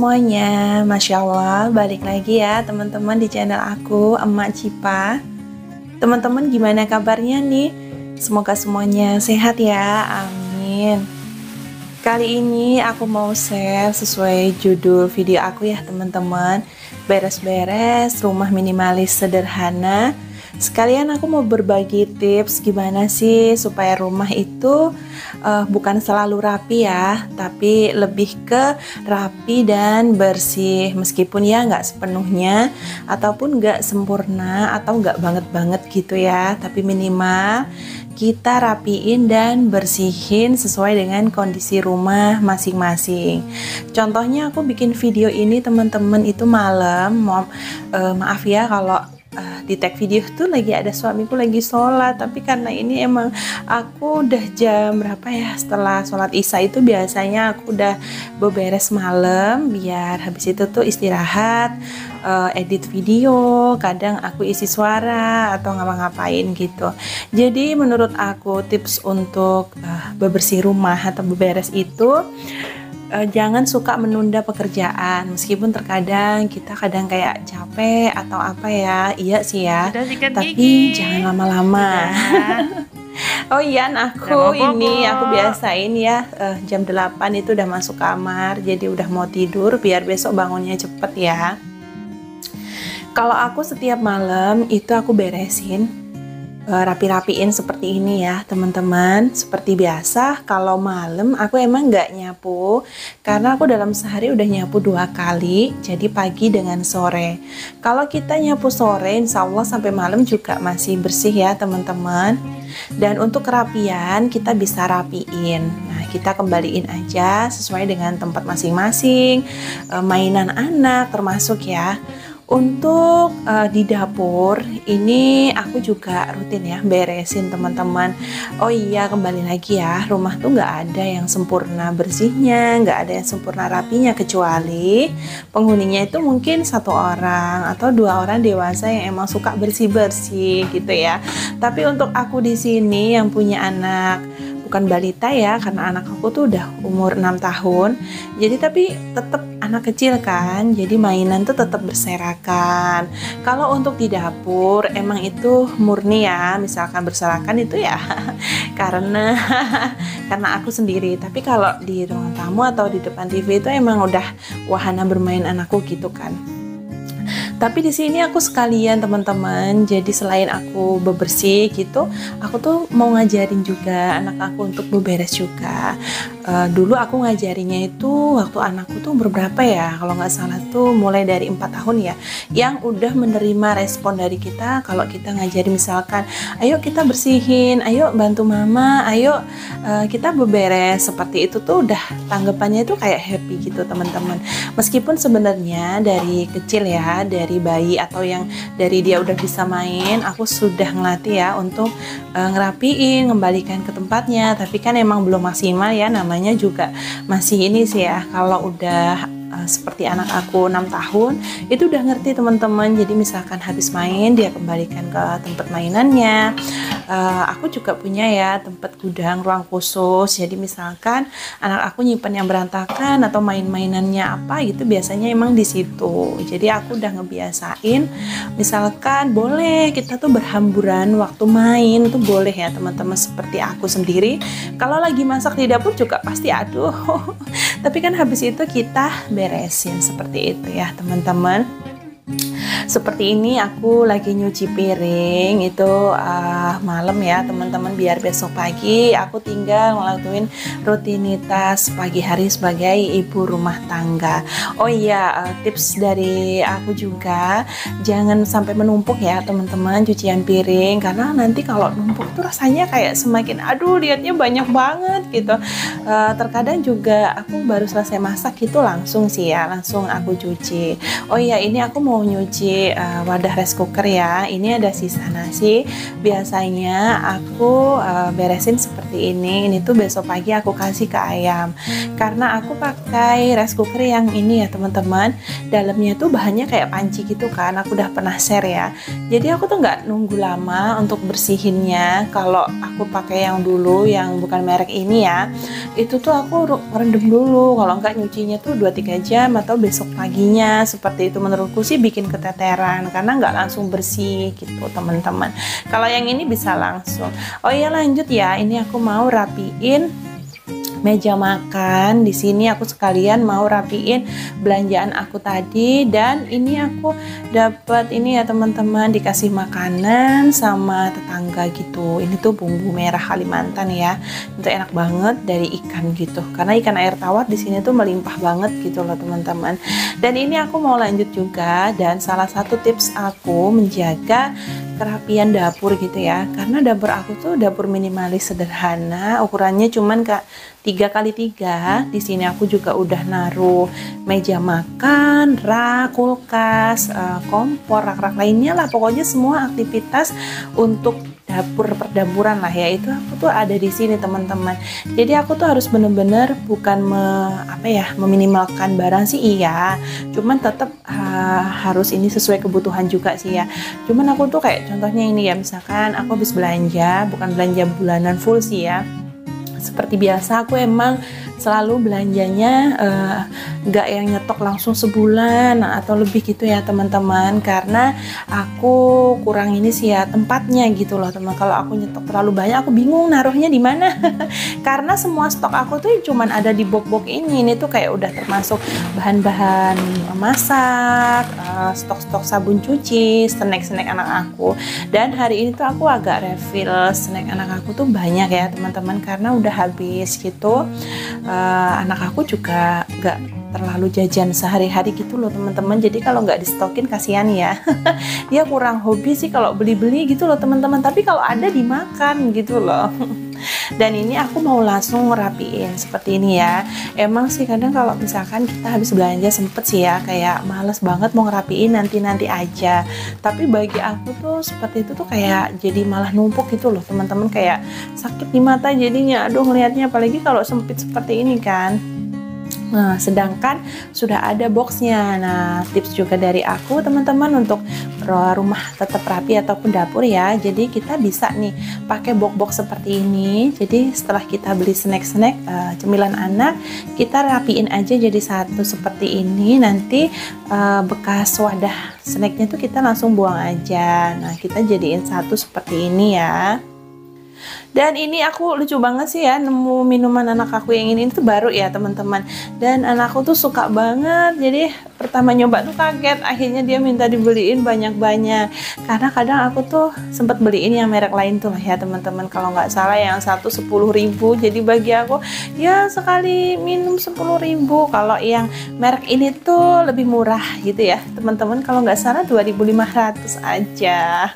semuanya, Masya Allah, balik lagi ya teman-teman di channel aku, Emak Cipa. Teman-teman gimana kabarnya nih? Semoga semuanya sehat ya, amin. Kali ini aku mau share sesuai judul video aku ya teman-teman. Beres-beres rumah minimalis sederhana. Sekalian aku mau berbagi tips gimana sih supaya rumah itu bukan selalu rapi ya, tapi lebih ke rapi dan bersih. Meskipun ya nggak sepenuhnya, ataupun nggak sempurna, atau nggak banget-banget gitu ya, tapi minimal kita rapiin dan bersihin sesuai dengan kondisi rumah masing-masing. Contohnya aku bikin video ini teman-teman itu malam. Maaf ya kalau di tag video tuh lagi ada suamiku lagi sholat, tapi karena ini emang aku udah jam berapa ya, setelah sholat isya itu biasanya aku udah beberes malam biar habis itu tuh istirahat, edit video, kadang aku isi suara atau ngapa-ngapain gitu. Jadi menurut aku tips untuk bebersih rumah atau beberes itu jangan suka menunda pekerjaan, meskipun terkadang kita kadang kayak capek atau apa ya, iya sih ya, tapi jangan lama-lama. Oh iya, aku biasain ya jam 8 itu udah masuk kamar, jadi udah mau tidur biar besok bangunnya cepet ya. Kalau aku setiap malam itu aku beresin, rapi-rapiin seperti ini ya teman-teman. Seperti biasa kalau malam aku emang nggak nyapu, karena aku dalam sehari udah nyapu 2 kali, jadi pagi dengan sore. Kalau kita nyapu sore insya Allah sampai malam juga masih bersih ya teman-teman. Dan untuk kerapian kita bisa rapiin, nah kita kembaliin aja sesuai dengan tempat masing-masing, mainan anak termasuk ya. Untuk di dapur ini aku juga rutin ya beresin teman-teman. Oh iya, kembali lagi ya, rumah tuh nggak ada yang sempurna bersihnya, nggak ada yang sempurna rapinya, kecuali penghuninya itu mungkin 1 orang atau 2 orang dewasa yang emang suka bersih-bersih gitu ya. Tapi untuk aku di sini yang punya anak bukan balita ya, karena anak aku tuh udah umur 6 tahun, jadi tapi tetap anak kecil kan, jadi mainan tuh tetap berserakan. Kalau untuk di dapur emang itu murni ya, misalkan berserakan itu ya karena aku sendiri. Tapi kalau di ruang tamu atau di depan TV itu emang udah wahana bermain anakku gitu kan. Tapi di sini aku sekalian teman-teman, jadi selain aku bebersih gitu, aku tuh mau ngajarin juga anak aku untuk beberes juga. Dulu aku ngajarinya itu waktu anakku tuh berberapa ya, kalau nggak salah tuh mulai dari 4 tahun ya, yang udah menerima respon dari kita kalau kita ngajari misalkan, ayo kita bersihin, ayo bantu mama, ayo kita beberes, seperti itu tuh udah tanggapannya itu kayak happy gitu teman-teman. Meskipun sebenarnya dari kecil ya, dari bayi atau yang dari dia udah bisa main, aku sudah ngelatih ya untuk ngerapiin, ngembalikan ke tempatnya. Tapi kan emang belum maksimal ya, namanya juga masih ini sih ya. Kalau udah seperti anak aku 6 tahun itu udah ngerti teman-teman. Jadi misalkan habis main dia kembalikan ke tempat mainannya. Aku juga punya ya tempat gudang, ruang khusus. Jadi misalkan anak aku nyimpan yang berantakan atau main-mainannya apa gitu, biasanya emang di situ. Jadi aku udah ngebiasain, misalkan boleh kita tuh berhamburan waktu main tuh boleh ya teman-teman, seperti aku sendiri. Kalau lagi masak di dapur juga pasti aduh. Tapi kan habis itu kita beresin seperti itu ya teman-teman. Seperti ini aku lagi nyuci piring itu malam ya teman-teman, biar besok pagi aku tinggal ngelakuin rutinitas pagi hari sebagai ibu rumah tangga. Oh iya, tips dari aku juga, jangan sampai menumpuk ya teman-teman cucian piring, karena nanti kalau numpuk tuh rasanya kayak semakin aduh liatnya banyak banget gitu. Terkadang juga aku baru selesai masak itu langsung sih ya, langsung aku cuci. Oh iya, ini aku mau mau nyuci wadah rice cooker ya. Ini ada sisa nasi. Biasanya aku beresin seperti ini. Ini tuh besok pagi aku kasih ke ayam. Karena aku pakai rice cooker yang ini ya teman-teman. Dalamnya tuh bahannya kayak panci gitu kan. Aku udah pernah share ya. Jadi aku tuh nggak nunggu lama untuk bersihinnya. Kalau aku pakai yang dulu yang bukan merek ini ya, itu tuh aku rendam dulu. Kalau nggak nyucinya tuh 2-3 jam atau besok paginya. Seperti itu menurutku sih bikin keteteran karena nggak langsung bersih gitu teman-teman. Kalau yang ini bisa langsung. Oh iya lanjut ya, ini aku mau rapiin meja makan. Di sini aku sekalian mau rapiin belanjaan aku tadi, dan ini aku dapat ini ya teman-teman, dikasih makanan sama tetangga gitu. Ini tuh bumbu merah Kalimantan ya. Itu enak banget dari ikan gitu. Karena ikan air tawar di sini tuh melimpah banget gitu loh teman-teman. Dan ini aku mau lanjut juga, dan salah satu tips aku menjaga kerapian dapur gitu ya. Karena dapur aku tuh dapur minimalis sederhana, ukurannya cuman 3x3. Di sini aku juga udah naruh meja makan, rak, kulkas, kompor, rak-rak lainnya lah. Pokoknya semua aktivitas untuk dapur perdapuran lah ya, itu aku tuh ada di sini teman-teman. Jadi aku tuh harus bener-bener bukan meminimalkan barang sih iya, cuman tetap harus ini sesuai kebutuhan juga sih ya. Cuman aku tuh kayak contohnya ini ya, misalkan aku habis belanja, bukan belanja bulanan full sih ya. Seperti biasa aku emang selalu belanjanya nggak yang nyetok langsung sebulan atau lebih gitu ya teman-teman, karena aku kurang ini sih ya tempatnya gitu loh teman. Kalau aku nyetok terlalu banyak aku bingung naruhnya di mana. Karena semua stok aku tuh cuman ada di box-box ini tuh kayak udah termasuk bahan-bahan masak, stok-stok sabun cuci, snack-snack anak aku. Dan hari ini tuh aku agak refill snack anak aku tuh banyak ya teman-teman, karena udah habis gitu. Anak aku juga gak terlalu jajan sehari-hari gitu loh teman-teman. Jadi kalau nggak distokin kasihan ya. Dia kurang hobi sih kalau beli-beli gitu loh teman-teman. Tapi kalau ada dimakan gitu loh. Dan ini aku mau langsung ngerapiin seperti ini ya. Emang sih kadang kalau misalkan kita habis belanja sempet sih ya kayak males banget mau ngerapiin, nanti-nanti aja. Tapi bagi aku tuh seperti itu tuh kayak jadi malah numpuk gitu loh teman-teman, kayak sakit di mata jadinya. Aduh ngelihatnya, apalagi kalau sempit seperti ini kan. Nah, sedangkan sudah ada boxnya. Nah, tips juga dari aku teman-teman untuk rumah tetap rapi ataupun dapur ya. Jadi kita bisa nih pakai box-box seperti ini. Jadi setelah kita beli snack-snack cemilan anak, kita rapiin aja jadi satu seperti ini. Nanti bekas wadah snacknya tuh kita langsung buang aja. Nah, kita jadiin satu seperti ini ya. Dan ini aku lucu banget sih ya, nemu minuman anak aku yang ini tuh baru ya teman-teman. Dan anakku tuh suka banget. Jadi pertama nyoba tuh kaget, akhirnya dia minta dibeliin banyak-banyak. Karena kadang aku tuh sempat beliin yang merek lain tuh lah ya teman-teman. Kalau nggak salah yang satu 10.000. Jadi bagi aku ya sekali minum 10.000. Kalau yang merek ini tuh lebih murah gitu ya teman-teman. Kalau nggak salah 2.500 aja.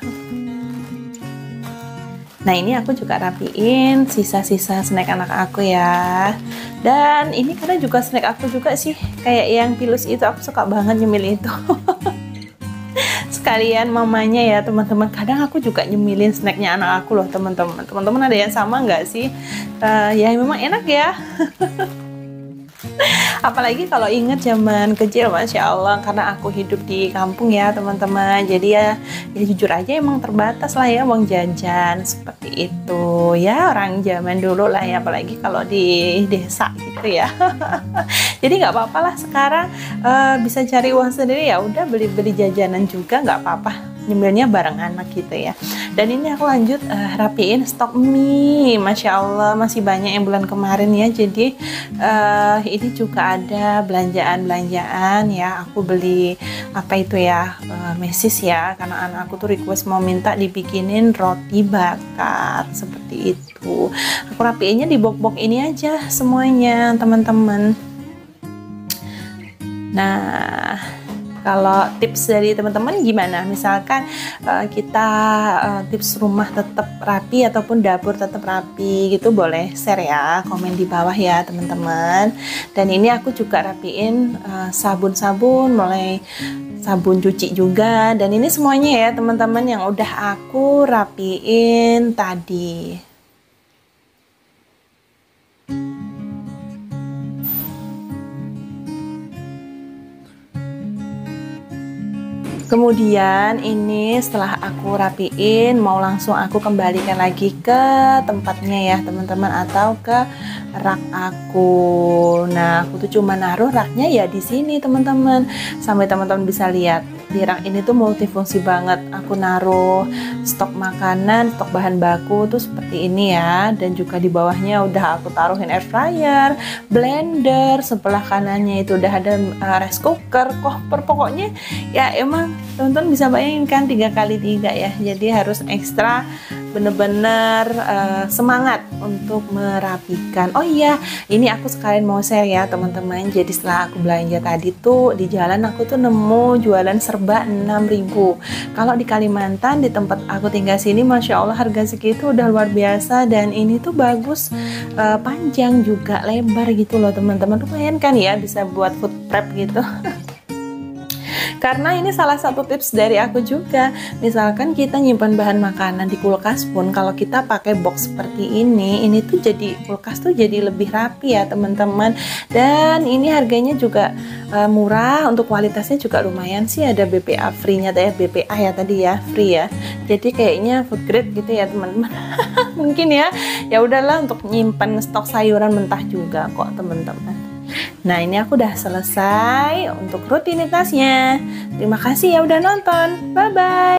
Nah ini aku juga rapiin sisa-sisa snack anak aku ya. Dan ini karena juga snack aku juga sih, kayak yang pilus itu aku suka banget nyemil itu. Sekalian mamanya ya teman-teman. Kadang aku juga nyemilin snacknya anak aku loh teman-teman. Teman-teman ada yang sama nggak sih? Ya memang enak ya. Apalagi kalau inget zaman kecil, Masya Allah, karena aku hidup di kampung ya teman-teman. Jadi ya jujur aja emang terbatas lah ya uang jajan seperti itu ya, orang zaman dulu lah ya, apalagi kalau di desa gitu ya. Jadi nggak apa-apa lah sekarang bisa cari uang sendiri, ya udah beli-beli jajanan juga nggak apa-apa, nyemilnya bareng anak gitu ya. Dan ini aku lanjut rapiin stok mie. Masya Allah masih banyak yang bulan kemarin ya. Jadi ini juga ada belanjaan-belanjaan ya. Aku beli apa itu ya, mesis ya, karena anak aku tuh request mau minta dibikinin roti bakar seperti itu. Aku rapiinnya di box-box ini aja semuanya teman-teman. Nah, kalau tips dari teman-teman gimana? Misalkan kita tips rumah tetap rapi ataupun dapur tetap rapi gitu, boleh share ya, komen di bawah ya teman-teman. Dan ini aku juga rapiin sabun-sabun, mulai sabun cuci juga. Dan ini semuanya ya teman-teman yang udah aku rapiin tadi. Kemudian ini setelah aku rapiin, mau langsung aku kembalikan lagi ke tempatnya ya teman-teman, atau ke rak aku. Nah, aku tuh cuma naruh raknya ya di sini teman-teman. Sampai teman-teman bisa lihat di rak ini tuh multifungsi banget. Aku naruh stok makanan, stok bahan baku tuh seperti ini ya. Dan juga di bawahnya udah aku taruhin air fryer, blender, sebelah kanannya itu udah ada rice cooker, koper, pokoknya ya emang teman-teman bisa bayangkan 3x3 ya. Jadi harus ekstra bener-bener semangat untuk merapikan. Oh iya, ini aku sekalian mau share ya teman-teman. Jadi setelah aku belanja tadi tuh di jalan aku tuh nemu jualan serba 6.000. Kalau di Kalimantan di tempat aku tinggal sini, masya Allah harga segitu udah luar biasa. Dan ini tuh bagus, panjang juga, lebar gitu loh teman-teman. Lumayan kan ya, bisa buat food prep gitu. Karena ini salah satu tips dari aku juga. Misalkan kita nyimpan bahan makanan di kulkas pun, kalau kita pakai box seperti ini tuh jadi kulkas tuh jadi lebih rapi ya teman-teman. Dan ini harganya juga murah, untuk kualitasnya juga lumayan sih, ada BPA free-nya ya, BPA ya tadi ya, free ya. Jadi kayaknya food grade gitu ya teman-teman. Mungkin ya udahlah, untuk nyimpan stok sayuran mentah juga kok teman-teman. Nah, ini aku udah selesai untuk rutinitasnya. Terima kasih ya udah nonton. Bye-bye.